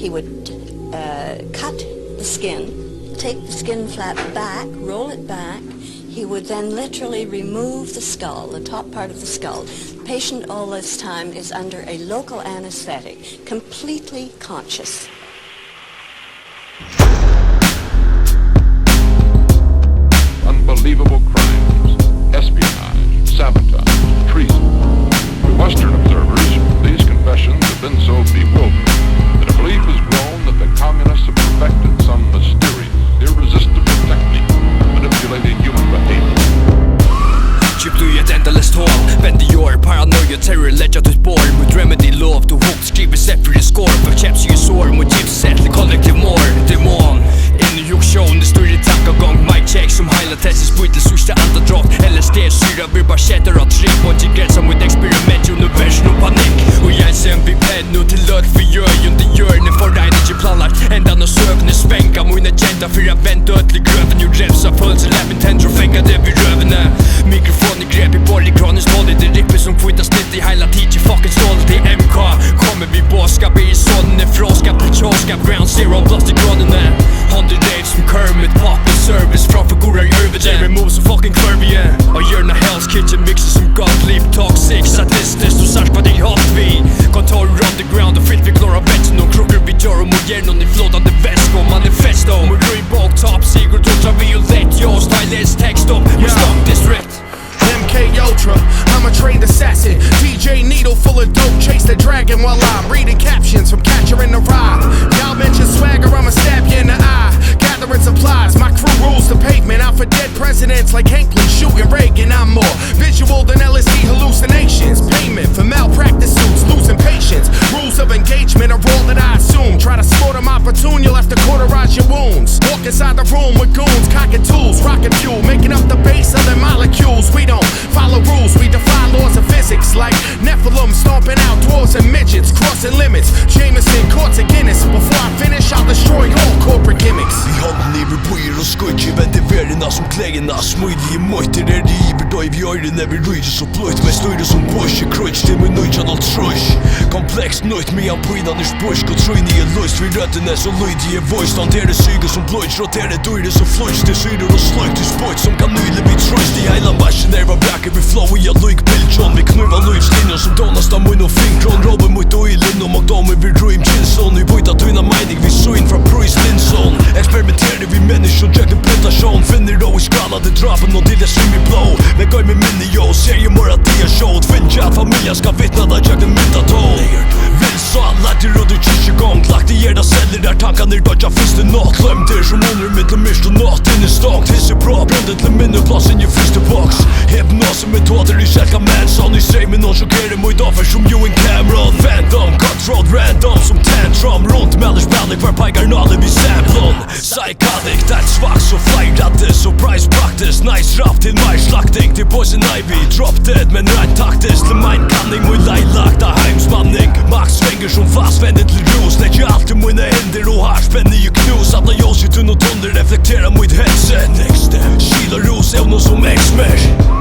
he would cut the skin, take the skin flap back, roll it back. He would then literally remove the skull, the top part of the skull. The patient all this time is under a local anesthetic, completely conscious. Unbelievable crimes, espionage, sabotage, treason. To Western observers, these confessions have been so bewildering that a belief has grown that the communists have perfected some mysterious, irresistible technique of manipulating human behavior. Djupt i ett endelöst hål, Bendior, paranoia, terror, ledger till spår. Mot remedy, lov, to hook, skriver separate i score. För käps ju sår, mot gipset, kollektiv mår. Demon, in i hukshow, det står i tankegång. Mic check som highlight test, spytel, sista antadrag. LSD, syra, vi bara kätter och tryck. På en tigresa mot experiment, universum och panik. Och jag ser en biped, nu till lög för gör det gör ni får regn inte planlagt. Ända och sökne svänka, min agenda för jag vänt dödlig gröven. Ju revsa, puls, läppen, tänder och fänga det vid rövene. Mikrofon i grepp i borgkranen, stålet. Det ripper som kvittar snitt i hela tid, fucking stålet. Det är MK, kommer vi båskap i sonen. Fråskap, plutjonskap, ground zero, plastikgranen. 100 days som Kermit, poppin service. Framför gorar i över Jerry moves som fucking curvy, yeah. Och gör Hell's Kitchen mixer som Gottlieb. Toxic, sadistiskt och sars på dig hat vi. Kontor underground och fyllt vi klara bättre. Någon krokar vi gör och mot hjärnan i flådande väskor. Manifesto, med Reebok, top secret, ultraviolet, yo, stylist, text up, med stock district. MK Ultra, I'm a trained assassin. DJ Needle full of dope, chase the dragon while I'm reading captions from Catcher in the Rye. Y'all mention swagger, I'ma stab you in the eye. Gathering supplies, my crew rules the pavement. Out for dead presidents like Hinckley, shooting Reagan. I'm more visual than LSD hallucinations. Payment for malpractice suits, losing patience. Rules of engagement are all that I assume. Try to sport them opportune, you'll have to cauterize your wounds. Walk inside the room with goons, cocking tools, rocket fuel, making up the base of the molecules. We don't follow rules, we defy laws of physics. Like Nephilim stomping out dwarves and midgets, crossing limits. Jameson, courts of Guinness. Before I finish, I'll destroy all corporate gimmicks. Vi hånden i bøyer og skudger, ventiverene som klegene. Smøylige møyter er de iberdøy vi øyrene. Vi ryder så bløyt, med støyre som Bush. Krøyts til med nøytjan alt trøys. Komplekst nøyt med han pøynan i spøysk. Og trøynige løyst vi røttene så løydige voice. Tantere syge som bløyt, rotere døyre så fløyts. Det syre og sløyt til spøyt som kan nøyle vi trøyst. I heilan basjen er var braker vi flow i a løyk biljon. Vi knuva løytslinjer som donast av munn og finkron. Robber mot øylen og magdamer vi røym kinson. Vi bøyta tøyna mening vi søyn fra Bruce Linson. Eksperimenterer vi mennesker og jøkken plantasjon. Finner då i skallade drapen og til jeg svim i blå. Men gøy med minne jo, ser jeg mora de er showt. Finn jeg at familien skal vittna da jøkken myndatål. Vil så latter og du kyrkjegång. Lagt i gjerda celler der tankene er dødja første natt. Glem det som under mitt og mist og natt inne stång. Tisse bra, brandet til minneplass inn i første boks. Hypnose metoder i kjelka Manson. I seg med noen sjokkerer mot offer som Ewan Cameron. Phantom, cutthroat, random som Tantrum. Rundt mellers banning hver peikar nalle vi samplon. Psychotic, det er svaks og flyrattes og price practice. Nice rap til meg slakting til Poison Ivy. Drop dead, men rett taktisk til mein kanning. Mot leilagt av heimsmanning. Max svinger som fastvendet til rus. Lekker alltid mine hender og har spenn i knus. At når jeg sitter og tunder reflekterer mot headset. Next step, kiler rus, evner som X-Mesh.